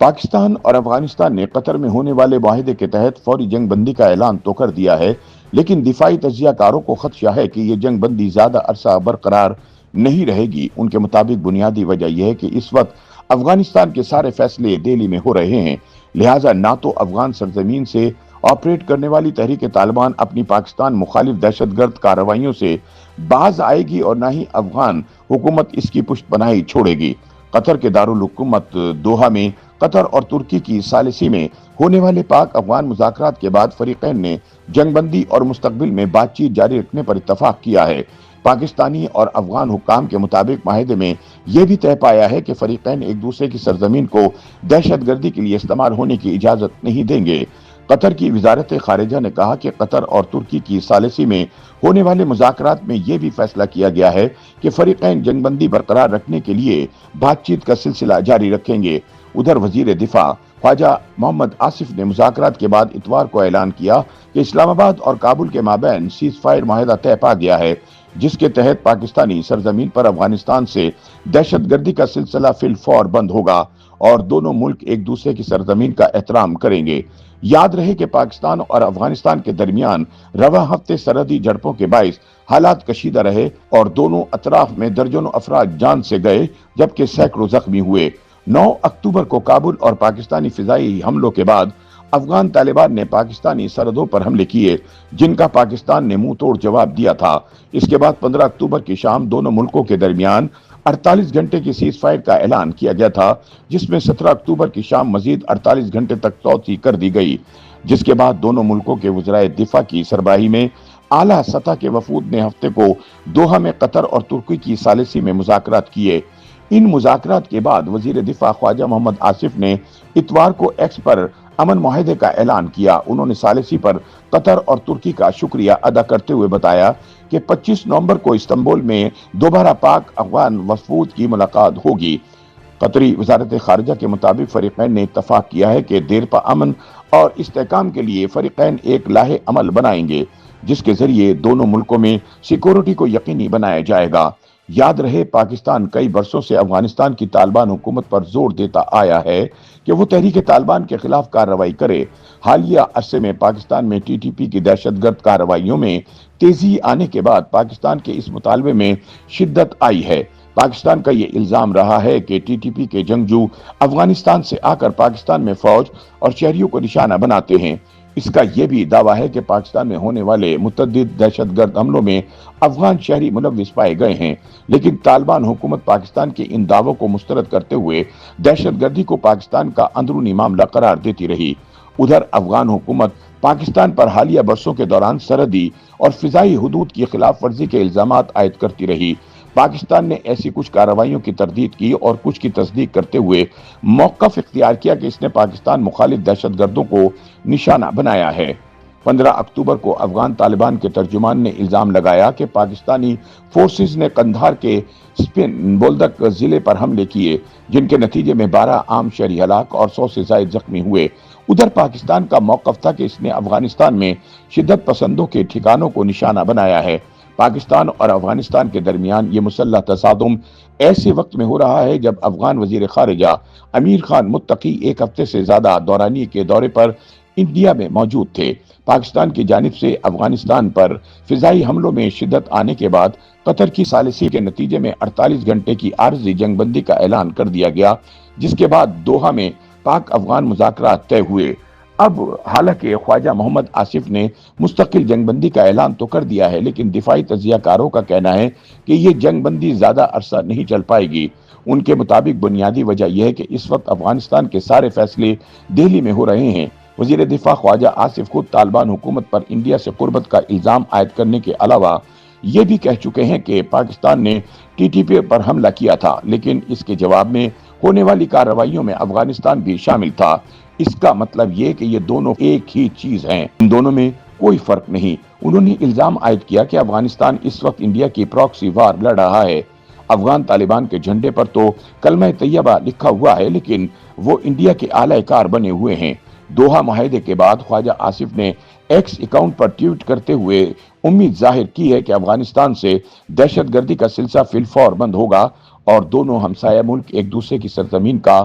پاکستان اور افغانستان نے قطر میں ہونے والے معاہدے کے تحت فوری جنگ بندی کا اعلان تو کر دیا ہے، لیکن دفاعی تجزیہ کاروں کو خدشہ ہے کہ یہ جنگ بندی زیادہ عرصہ برقرار نہیں رہے گی۔ ان کے مطابق بنیادی وجہ یہ ہے کہ اس وقت افغانستان کے سارے فیصلے دہلی میں ہو رہے ہیں، لہٰذا نہ تو افغان سرزمین سے آپریٹ کرنے والی تحریک طالبان اپنی پاکستان مخالف دہشت گرد کارروائیوں سے باز آئے گی اور نہ ہی افغان حکومت اس کی پشت پناہی چھوڑے گی۔ قطر کے دارالحکومت دوحہ میں قطر اور ترکی کی ثالثی میں ہونے والے پاک افغان مذاکرات کے بعد فریقین نے جنگ بندی اور مستقبل میں بات چیت جاری رکھنے پر اتفاق کیا ہے۔ پاکستانی اور افغان حکام کے مطابق معاہدے میں یہ بھی طے پایا ہے کہ فریقین ایک دوسرے کی سرزمین کو دہشت گردی کے لیے استعمال ہونے کی اجازت نہیں دیں گے۔ قطر کی وزارت خارجہ نے کہا کہ قطر اور ترکی کی ثالثی میں ہونے والے مذاکرات میں یہ بھی فیصلہ کیا گیا ہے کہ فریقین جنگ بندی برقرار رکھنے کے لیے بات چیت کا سلسلہ جاری رکھیں گے۔ ادھر وزیر دفاع خواجہ محمد آصف نے مذاکرات کے بعد اتوار کو اعلان کیا کہ اسلام آباد اور کابل کے مابین سیز فائر معاہدہ طے پا گیا ہے، جس کے تحت پاکستانی سرزمین پر افغانستان سے دہشت گردی کا سلسلہ فی الفور بند ہوگا اور دونوں ملک ایک دوسرے کی سرزمین کا احترام کریں گے۔ یاد رہے کہ پاکستان اور افغانستان کے درمیان رواں ہفتے سرحدی جھڑپوں کے باعث حالات کشیدہ رہے اور دونوں اطراف میں درجنوں افراد جان سے گئے جبکہ سینکڑوں زخمی ہوئے۔ 9 اکتوبر کو کابل اور پاکستانی فضائی حملوں کے بعد افغان طالبان نے پاکستانی سرحدوں پر حملے کیے، جن کا پاکستان نے منہ توڑ جواب دیا تھا۔ اس کے بعد 15 اکتوبر کی شام دونوں ملکوں کے درمیان 48 گھنٹے کی سیز فائر کا اعلان کیا گیا تھا، جس میں 17 اکتوبر کی شام مزید 48 گھنٹے تک توسیع کر دی گئی، جس کے بعد دونوں ملکوں کے وزرائے دفاع کی سربراہی میں اعلیٰ سطح کے وفود نے ہفتے کو دوحہ میں قطر اور ترکی کی ثالثی میں مذاکرات کیے۔ ان مذاکرات کے بعد وزیر دفاع خواجہ محمد آصف نے اتوار کو ایکس پر امن معاہدے کا اعلان کیا۔ انہوں نے ثالثی پر قطر اور ترکی کا شکریہ ادا کرتے ہوئے بتایا کہ 25 نومبر کو استنبول میں دوبارہ پاک افغان وفود کی ملاقات ہوگی۔ قطری وزارت خارجہ کے مطابق فریقین نے اتفاق کیا ہے کہ دیرپا امن اور استحکام کے لیے فریقین ایک لائحہ عمل بنائیں گے، جس کے ذریعے دونوں ملکوں میں سیکورٹی کو یقینی بنایا جائے گا۔ یاد رہے پاکستان کئی برسوں سے افغانستان کی طالبان حکومت پر زور دیتا آیا ہے کہ وہ تحریک طالبان کے خلاف کارروائی کرے۔ حالیہ عرصے میں پاکستان میں ٹی ٹی پی کی دہشت گرد کارروائیوں میں تیزی آنے کے بعد پاکستان کے اس مطالبے میں شدت آئی ہے۔ پاکستان کا یہ الزام رہا ہے کہ ٹی ٹی پی کے جنگجو افغانستان سے آ کر پاکستان میں فوج اور شہریوں کو نشانہ بناتے ہیں۔ اس کا یہ بھی دعویٰ ہے کہ پاکستان میں ہونے والے متعدد دہشت گرد حملوں میں افغان شہری ملوث پائے گئے ہیں، لیکن طالبان حکومت پاکستان کے ان دعووں کو مسترد کرتے ہوئے دہشت گردی کو پاکستان کا اندرونی معاملہ قرار دیتی رہی۔ ادھر افغان حکومت پاکستان پر حالیہ برسوں کے دوران سرحدی اور فضائی حدود کی خلاف ورزی کے الزامات عائد کرتی رہی۔ پاکستان نے ایسی کچھ کارروائیوں کی تردید کی اور کچھ کی تصدیق کرتے ہوئے موقف اختیار کیا کہ اس نے پاکستان مخالف دہشت گردوں کو نشانہ بنایا ہے۔ 15 اکتوبر کو افغان طالبان کے ترجمان نے الزام لگایا کہ پاکستانی فورسز نے قندھار کے سپن بولدک ضلع پر حملے کیے، جن کے نتیجے میں 12 عام شہری ہلاک اور 100 سے زائد زخمی ہوئے۔ ادھر پاکستان کا موقف تھا کہ اس نے افغانستان میں شدت پسندوں کے ٹھکانوں کو نشانہ بنایا ہے۔ پاکستان اور افغانستان کے درمیان یہ مسلح تصادم ایسے وقت میں ہو رہا ہے جب افغان وزیر خارجہ امیر خان متقی ایک ہفتے سے زیادہ دورانی کے دورے پر انڈیا میں موجود تھے۔ پاکستان کی جانب سے افغانستان پر فضائی حملوں میں شدت آنے کے بعد قطر کی ثالثی کے نتیجے میں 48 گھنٹے کی عارضی جنگ بندی کا اعلان کر دیا گیا، جس کے بعد دوحہ میں پاک افغان مذاکرات طے ہوئے۔ اب حالانکہ خواجہ محمد آصف نے مستقل جنگ بندی کا اعلان تو کر دیا ہے، لیکن دفاعی تجزیہ کاروں کا کہنا ہے کہ یہ جنگ بندی زیادہ عرصہ نہیں چل پائے گی۔ ان کے مطابق بنیادی وجہ یہ ہے کہ اس وقت افغانستان کے سارے فیصلے دہلی میں ہو رہے ہیں۔ وزیر دفاع خواجہ آصف خود طالبان حکومت پر انڈیا سے قربت کا الزام عائد کرنے کے علاوہ یہ بھی کہہ چکے ہیں کہ پاکستان نے ٹی ٹی پی پر حملہ کیا تھا، لیکن اس کے جواب میں ہونے والی کارروائیوں میں افغانستان بھی شامل تھا۔ اس کا مطلب یہ کہ یہ دونوں ایک ہی چیز ہیں، ان دونوں میں کوئی فرق نہیں۔ انہوں نے الزام عائد کیا کہ افغانستان اس وقت انڈیا کی پراکسی وار لڑ رہا ہے۔ افغان طالبان کے جھنڈے پر تو کلمہ طیبہ لکھا ہوا ہے، لیکن وہ انڈیا کے اعلی کار بنے ہوئے ہیں۔ دوحہ معاہدے کے بعد خواجہ آصف نے ایکس اکاؤنٹ پر ٹویٹ کرتے ہوئے امید ظاہر کی ہے کہ افغانستان سے دہشت گردی کا سلسلہ فی الفور بند ہوگا اور دونوں ہمسایہ ملک ایک دوسرے کی سرزمین کا